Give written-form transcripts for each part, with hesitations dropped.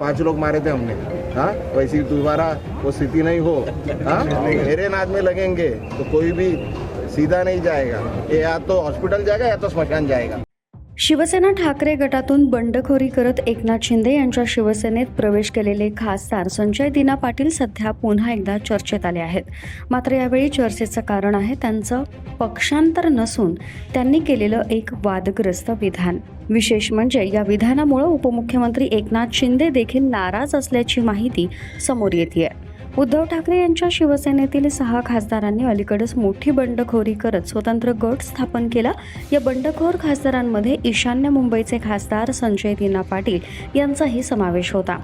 5 लोग मारे थे हमने। हाँ, वैसी दोबारा वो स्थिति नहीं हो। हाँ, मेरे नाद में लगेंगे तो कोई भी सीधा नहीं जाएगा, ये या तो हॉस्पिटल जाएगा या तो स्मशान जाएगा। शिवसेना ठाकरे गटातून बंडखोरी करत एकनाथ शिंदे यांच्या शिवसेनेत प्रवेश केलेले खासदार संजय दिना पाटील सध्या पुन्हा एकदा चर्चेत आले आहेत। मात्र यावेळी चर्चेचं कारण आहे त्यांचं पक्षांतर नसून त्यांनी केलेलं एक वादग्रस्त विधान। विशेष म्हणजे या विधानामुळे उपमुख्यमंत्री एकनाथ शिंदे देखील नाराज असल्याची माहिती समोर येते। उद्धव ठाकरे यांच्या शिवसेनेतील 6 खासदारांनी अलीकडेच मोठी बंडखोरी करत स्वतंत्र गट स्थापन केला। या बंडखोर खासदारांमध्ये ईशान्य मुंबईचे खासदार संजय दिना पाटील यांचाही समावेश होता।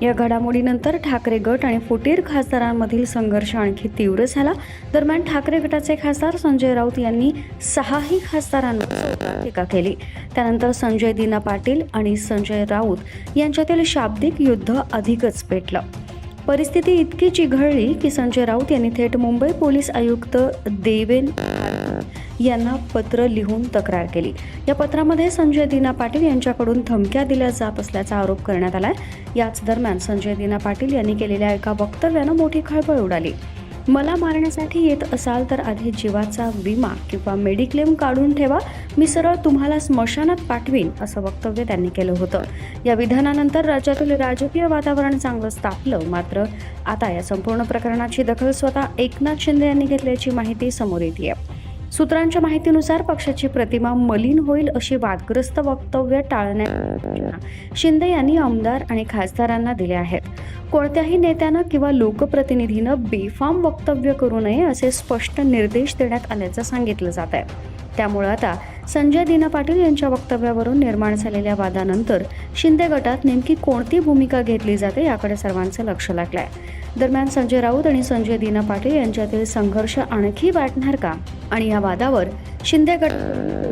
या घडामोडीनंतर ठाकरे गट आणि फुटीर खासदारांमधील संघर्ष आणखी तीव्र झाला। दरम्यान ठाकरे गटाचे खासदार संजय राऊत यांनी 6ही खासदारांवर टीका केली। त्यानंतर संजय दिना पाटील आणि संजय राऊत यांच्यातील शाब्दिक युद्ध अधिकच पेटलं। परिस्थिती इतकी चिघळली की संजय राऊत यांनी थेट मुंबई पोलीस आयुक्त देवेन यांना पत्र लिहून तक्रार केली। या पत्रामध्ये संजय दिना पाटील यांच्याकडून धमक्या दिल्या जात असल्याचा आरोप करण्यात आलाय। याच दरम्यान संजय दिना पाटील यांनी केलेल्या एका वक्तव्यानं मोठी खळबळ उडाली। मला मारण्यासाठी येत असाल तर आधी जीवाचा विमा किंवा मेडिक्लेम काढून ठेवा, मी सरळ तुम्हाला स्मशानात पाठवीन, असं वक्तव्य त्यांनी केलं होतं। या विधानानंतर राज्यातील राजकीय वातावरण चांगलंच तापलं। मात्र आता या संपूर्ण प्रकरणाची दखल स्वतः एकनाथ शिंदे यांनी घेतल्याची माहिती समोर येते। सूत्रांच्या माहितीनुसार पक्षाची प्रतिमा मलिन होईल अशी वादग्रस्त वक्तव्य टाळण्यात शिंदे यांनी आमदार आणि खासदारांना दिले आहेत। कोणत्याही नेत्यानं किंवा लोकप्रतिनिधीनं बेफाम वक्तव्य करू नये असे स्पष्ट निर्देश देण्यात आल्याचं सांगितलं जात आहे। त्यामुळे आता संजय दिना पाटील यांच्या वक्तव्यावरून निर्माण झालेल्या वादानंतर शिंदे गटात नेमकी कोणती भूमिका घेतली जाते याकडे सर्वांचं लक्ष लागलंय। दरम्यान संजय राऊत आणि संजय दिना पाटील यांच्यातील संघर्ष आणखी वाढणार का आणि या वादावर शिंदे गट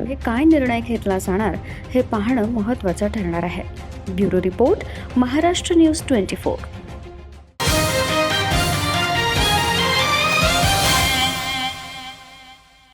हे काय निर्णय घेतला जाणार हे पाहणं महत्त्वाचं ठरणार आहे। Bureau report, Maharashtra news 24।